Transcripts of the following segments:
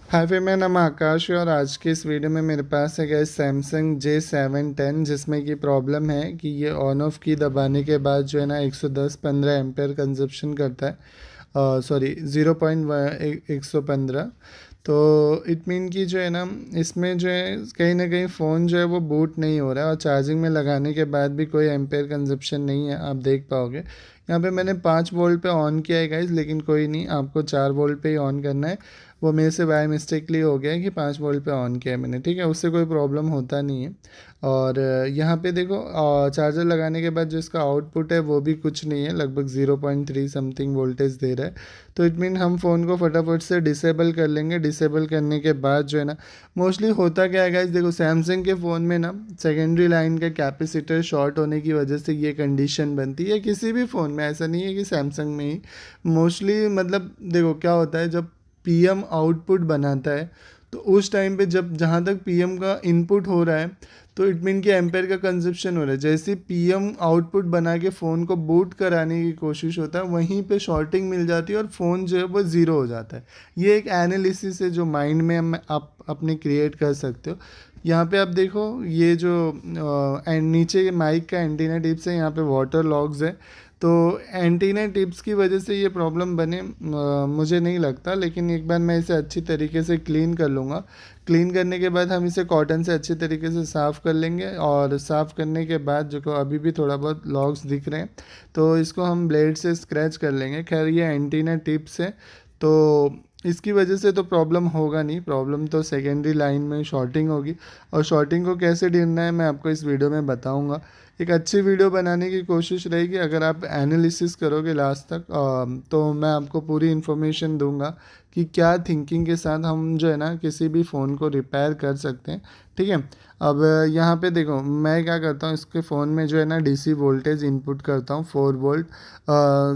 हाय फिर मेरा नाम आकाश है और आज के इस वीडियो में मेरे पास है गैस सैमसंग J710 जिसमें कि प्रॉब्लम है कि ये ऑन ऑफ की दबाने के बाद जो है ना 110-15 एम्पेयर कंजप्शन करता है। सॉरी 0.115। तो इट मीन कि जो है ना इसमें जो है कहीं ना कहीं फ़ोन जो है वो बूट नहीं हो रहा है और चार्जिंग में लगाने के बाद भी कोई एम्पेयर कंजप्शन नहीं है, आप देख पाओगे। यहाँ पे मैंने 5 वोल्ट पे ऑन किया है गाइज, लेकिन कोई नहीं, आपको 4 वोल्ट पे ही ऑन करना है। वो मेरे से बाय मिस्टेकली हो गया है कि 5 वोल्ट पे ऑन किया है मैंने, ठीक है, उससे कोई प्रॉब्लम होता नहीं है। और यहाँ पे देखो चार्जर लगाने के बाद जो इसका आउटपुट है वो भी कुछ नहीं है, लगभग 0.3 समथिंग वोल्टेज दे रहा है। तो इट मीन हम फ़ोन को फटाफट से डिसेबल कर लेंगे। डिसेबल करने के बाद जो है ना मोस्टली होता क्या है गाइस, देखो सैमसंग के फ़ोन में ना सेकेंडरी लाइन का कैपेसिटर शॉर्ट होने की वजह से ये कंडीशन बनती है। किसी भी फ़ोन में, ऐसा नहीं है कि सैमसंग में ही मोस्टली, मतलब देखो क्या होता है, जब पीएम आउटपुट बनाता है तो उस टाइम पे जब जहाँ तक पीएम का इनपुट हो रहा है तो इट मीन कि एम्पेयर का कंजप्शन हो रहा है। जैसे पीएम आउटपुट बना के फ़ोन को बूट कराने की कोशिश होता है, वहीं पे शॉर्टिंग मिल जाती है और फ़ोन जो है वो ज़ीरो हो जाता है। ये एक एनालिसिस है जो माइंड में आप अपने क्रिएट कर सकते हो। यहाँ पे आप देखो ये जो नीचे माइक का एंटीना टिप्स है, यहाँ पे वाटर लॉग्स है। तो एंटीना टिप्स की वजह से ये प्रॉब्लम बने मुझे नहीं लगता, लेकिन एक बार मैं इसे अच्छी तरीके से क्लीन कर लूँगा। क्लीन करने के बाद हम इसे कॉटन से अच्छी तरीके से साफ़ कर लेंगे और साफ़ करने के बाद जो को अभी भी थोड़ा बहुत लॉग्स दिख रहे हैं तो इसको हम ब्लेड से स्क्रैच कर लेंगे। खैर ये एंटीना टिप्स है तो इसकी वजह से तो प्रॉब्लम होगा नहीं, प्रॉब्लम तो सेकेंडरी लाइन में शॉर्टिंग होगी। और शॉर्टिंग को कैसे ढूंढना है मैं आपको इस वीडियो में बताऊंगा। एक अच्छी वीडियो बनाने की कोशिश रहेगी, अगर आप एनालिसिस करोगे लास्ट तक तो मैं आपको पूरी इन्फॉर्मेशन दूंगा कि क्या थिंकिंग के साथ हम जो है ना किसी भी फ़ोन को रिपेयर कर सकते हैं, ठीक है। अब यहाँ पे देखो मैं क्या करता हूँ, इसके फ़ोन में जो है ना डीसी वोल्टेज इनपुट करता हूँ 4 वोल्ट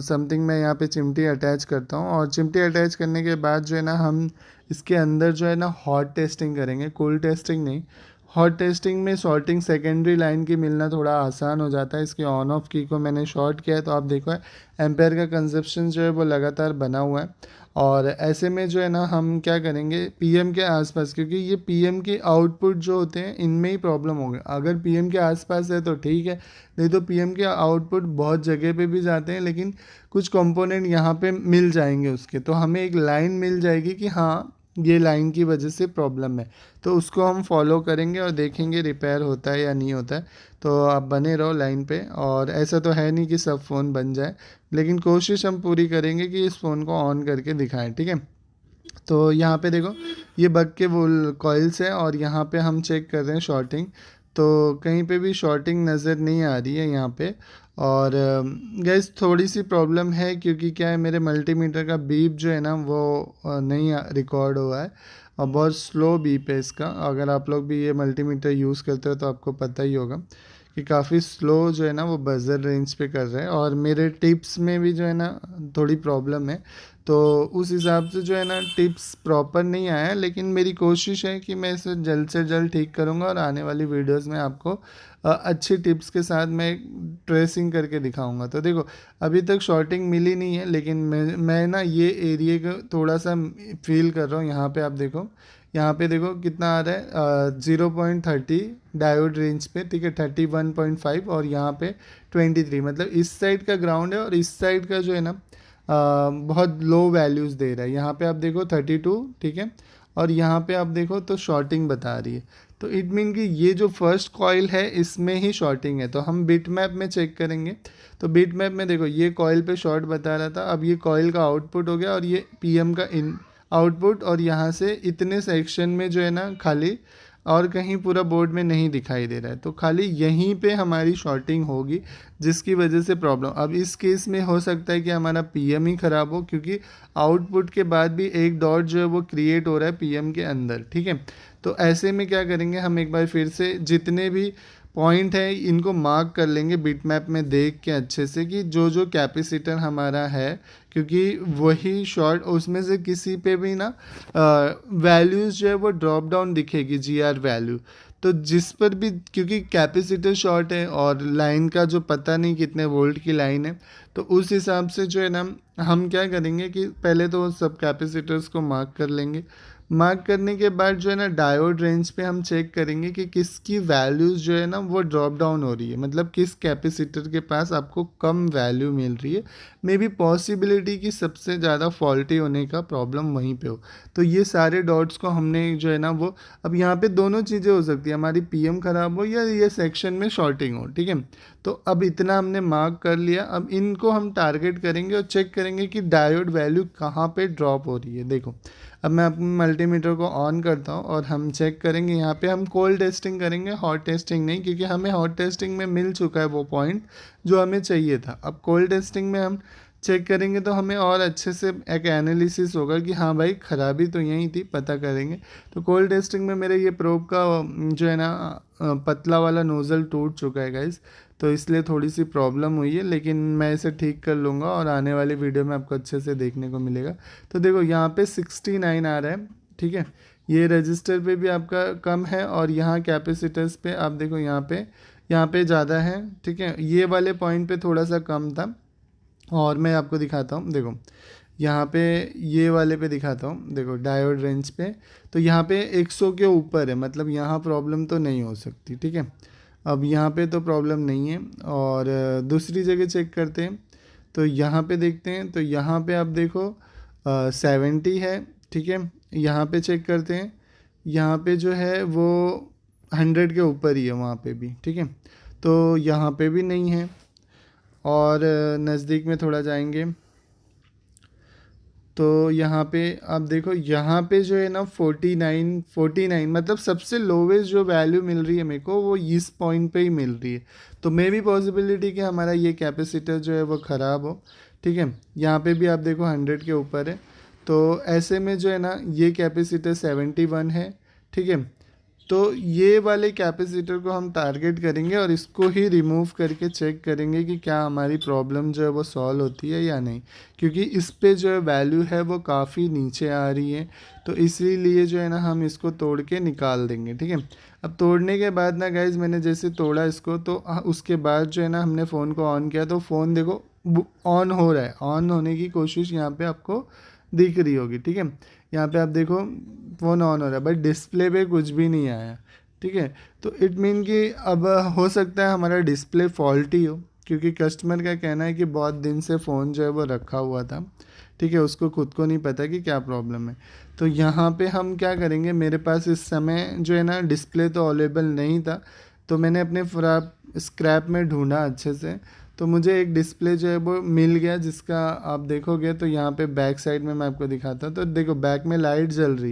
समथिंग। मैं यहाँ पे चिमटी अटैच करता हूँ और चिमटी अटैच करने के बाद जो है ना हम इसके अंदर जो है ना हॉट टेस्टिंग करेंगे, कूल टेस्टिंग नहीं। हॉट टेस्टिंग में शॉर्टिंग सेकेंडरी लाइन की मिलना थोड़ा आसान हो जाता है। इसकी ऑन ऑफ की को मैंने शॉर्ट किया है तो आप देखो एम्पेयर का कंजप्शन जो है वो लगातार बना हुआ है। और ऐसे में जो है ना हम क्या करेंगे, पीएम के आसपास, क्योंकि ये पीएम के आउटपुट जो होते हैं इनमें ही प्रॉब्लम होगी। अगर पीएम के आसपास है तो ठीक है, नहीं तो पीएम के आउटपुट बहुत जगह पे भी जाते हैं, लेकिन कुछ कंपोनेंट यहाँ पे मिल जाएंगे उसके, तो हमें एक लाइन मिल जाएगी कि हाँ ये लाइन की वजह से प्रॉब्लम है। तो उसको हम फॉलो करेंगे और देखेंगे रिपेयर होता है या नहीं होता है। तो आप बने रहो लाइन पे, और ऐसा तो है नहीं कि सब फ़ोन बन जाए, लेकिन कोशिश हम पूरी करेंगे कि इस फ़ोन को ऑन करके दिखाएं, ठीक है। तो यहाँ पे देखो ये बग के वो कॉइल्स है और यहाँ पे हम चेक कर रहे हैं शॉर्टिंग, तो कहीं पे भी शॉर्टिंग नज़र नहीं आ रही है यहाँ पे। और गैस थोड़ी सी प्रॉब्लम है क्योंकि क्या है, मेरे मल्टीमीटर का बीप जो है ना वो नहीं रिकॉर्ड हुआ है और बहुत स्लो बीप है इसका। अगर आप लोग भी ये मल्टीमीटर यूज़ करते हो तो आपको पता ही होगा कि काफ़ी स्लो जो है ना वो बजर रेंज पे कर रहे हैं, और मेरे टिप्स में भी जो है ना थोड़ी प्रॉब्लम है। तो उस हिसाब से जो है ना टिप्स प्रॉपर नहीं आया है, लेकिन मेरी कोशिश है कि मैं इसे जल्द से जल्द ठीक करूँगा और आने वाली वीडियोस में आपको अच्छी टिप्स के साथ मैं ट्रेसिंग करके दिखाऊंगा। तो देखो अभी तक शॉर्टिंग मिली नहीं है, लेकिन मैं ना ये एरिया को थोड़ा सा फील कर रहा हूँ। यहाँ पे आप देखो, यहाँ पे देखो कितना आ रहा है 0.30 डायोड रेंज पे, ठीक है, 31.5 और यहाँ पे 23, मतलब इस साइड का ग्राउंड है और इस साइड का जो है ना बहुत लो वैल्यूज़ दे रहा है। यहाँ पे आप देखो 32, ठीक है, और यहाँ पे आप देखो तो शॉर्टिंग बता रही है। तो इट मीन कि ये जो फर्स्ट कॉइल है इसमें ही शॉर्टिंग है। तो हम बिट मैप में चेक करेंगे, तो बिट मैप में देखो ये कॉइल पे शॉर्ट बता रहा था, अब ये कॉइल का आउटपुट हो गया और ये पीएम का इन आउटपुट, और यहाँ से इतने सेक्शन में जो है ना खाली, और कहीं पूरा बोर्ड में नहीं दिखाई दे रहा है, तो खाली यहीं पे हमारी शॉर्टिंग होगी जिसकी वजह से प्रॉब्लम। अब इस केस में हो सकता है कि हमारा पीएम ही ख़राब हो, क्योंकि आउटपुट के बाद भी एक डॉट जो है वो क्रिएट हो रहा है पीएम के अंदर, ठीक है। तो ऐसे में क्या करेंगे, हम एक बार फिर से जितने भी पॉइंट है इनको मार्क कर लेंगे बिट मैप में देख के अच्छे से कि जो जो कैपेसिटर हमारा है, क्योंकि वही शॉर्ट उसमें से किसी पे भी ना वैल्यूज़ जो है वो ड्रॉप डाउन दिखेगी जीआर वैल्यू। तो जिस पर भी, क्योंकि कैपेसिटर शॉर्ट है और लाइन का जो पता नहीं कितने वोल्ट की लाइन है, तो उस हिसाब से जो है ना हम क्या करेंगे कि पहले तो सब कैपेसिटर्स को मार्क कर लेंगे। मार्क करने के बाद जो है ना डायोड रेंज पे हम चेक करेंगे कि किसकी वैल्यूज़ जो है ना वो ड्रॉप डाउन हो रही है, मतलब किस कैपेसिटर के पास आपको कम वैल्यू मिल रही है। मे बी पॉसिबिलिटी कि सबसे ज़्यादा फॉल्टी होने का प्रॉब्लम वहीं पे हो। तो ये सारे डॉट्स को हमने जो है ना वो, अब यहाँ पे दोनों चीज़ें हो सकती है, हमारी पीएम ख़राब हो या ये सेक्शन में शॉर्टिंग हो, ठीक है। तो अब इतना हमने मार्क कर लिया। अब इनको हम टारगेट करेंगे और चेक करेंगे कि डायोड वैल्यू कहाँ पे ड्रॉप हो रही है। देखो अब मैं अपने मल्टीमीटर को ऑन करता हूँ और हम चेक करेंगे। यहाँ पे हम कोल्ड टेस्टिंग करेंगे, हॉट टेस्टिंग नहीं, क्योंकि हमें हॉट टेस्टिंग में मिल चुका है वो पॉइंट जो हमें चाहिए था। अब कोल्ड टेस्टिंग में हम चेक करेंगे तो हमें और अच्छे से एक एनालिसिस होगा कि हाँ भाई खराबी तो यहीं थी, पता करेंगे। तो कोल्ड टेस्टिंग में मेरे ये प्रोब का जो है ना पतला वाला नोज़ल टूट चुका है गाइस, तो इसलिए थोड़ी सी प्रॉब्लम हुई है, लेकिन मैं इसे ठीक कर लूँगा और आने वाली वीडियो में आपको अच्छे से देखने को मिलेगा। तो देखो यहाँ पे 69 आ रहा है, ठीक है। ये रजिस्टर पे भी आपका कम है और यहाँ कैपेसिटर्स पे आप देखो यहाँ पे ज़्यादा है, ठीक है। ये वाले पॉइंट पे थोड़ा सा कम था। और मैं आपको दिखाता हूँ, देखो यहाँ पे ये वाले पे दिखाता हूँ, देखो डायोड रेंज पे तो यहाँ पे 100 के ऊपर है, मतलब यहाँ प्रॉब्लम तो नहीं हो सकती, ठीक है। अब यहाँ पे तो प्रॉब्लम नहीं है। और दूसरी जगह चेक करते हैं, तो यहाँ पे देखते हैं, तो यहाँ पे आप देखो 70 है, ठीक है। यहाँ पे चेक करते हैं, यहाँ पे जो है वो 100 के ऊपर ही है वहाँ पे भी, ठीक है। तो यहाँ पे भी नहीं है। और नज़दीक में थोड़ा जाएंगे तो यहाँ पे आप देखो, यहाँ पे जो है ना 49 मतलब सबसे लोवेस्ट जो वैल्यू मिल रही है मेरे को वो इस पॉइंट पे ही मिल रही है। तो मे भी पॉसिबिलिटी कि हमारा ये कैपेसिटर जो है वो ख़राब हो, ठीक है। यहाँ पे भी आप देखो 100 के ऊपर है। तो ऐसे में जो है ना ये कैपेसिटर 71 है, ठीक है। तो ये वाले कैपेसिटर को हम टारगेट करेंगे और इसको ही रिमूव करके चेक करेंगे कि क्या हमारी प्रॉब्लम जो है वो सॉल्व होती है या नहीं, क्योंकि इस पे जो है वैल्यू है वो काफ़ी नीचे आ रही है। तो इसीलिए जो है ना हम इसको तोड़ के निकाल देंगे, ठीक है। अब तोड़ने के बाद ना गाइज मैंने जैसे तोड़ा इसको, तो उसके बाद जो है ना हमने फ़ोन को ऑन किया तो फ़ोन देखो ऑन हो रहा है, ऑन होने की कोशिश यहाँ पे आपको दिख रही होगी, ठीक है। यहाँ पे आप देखो फ़ोन ऑन हो रहा है बट डिस्प्ले पे कुछ भी नहीं आया, ठीक है। तो इट मीन कि अब हो सकता है हमारा डिस्प्ले फॉल्टी हो, क्योंकि कस्टमर का कहना है कि बहुत दिन से फ़ोन जो है वो रखा हुआ था, ठीक है। उसको खुद को नहीं पता कि क्या प्रॉब्लम है। तो यहाँ पे हम क्या करेंगे, मेरे पास इस समय जो है ना डिस्प्ले तो अवेलेबल नहीं था, तो मैंने अपने स्क्रैप में ढूंढा अच्छे से, तो मुझे एक डिस्प्ले जो है वो मिल गया, जिसका आप देखोगे तो यहाँ पे बैक साइड में मैं आपको दिखाता हूँ। तो देखो बैक में लाइट जल रही है।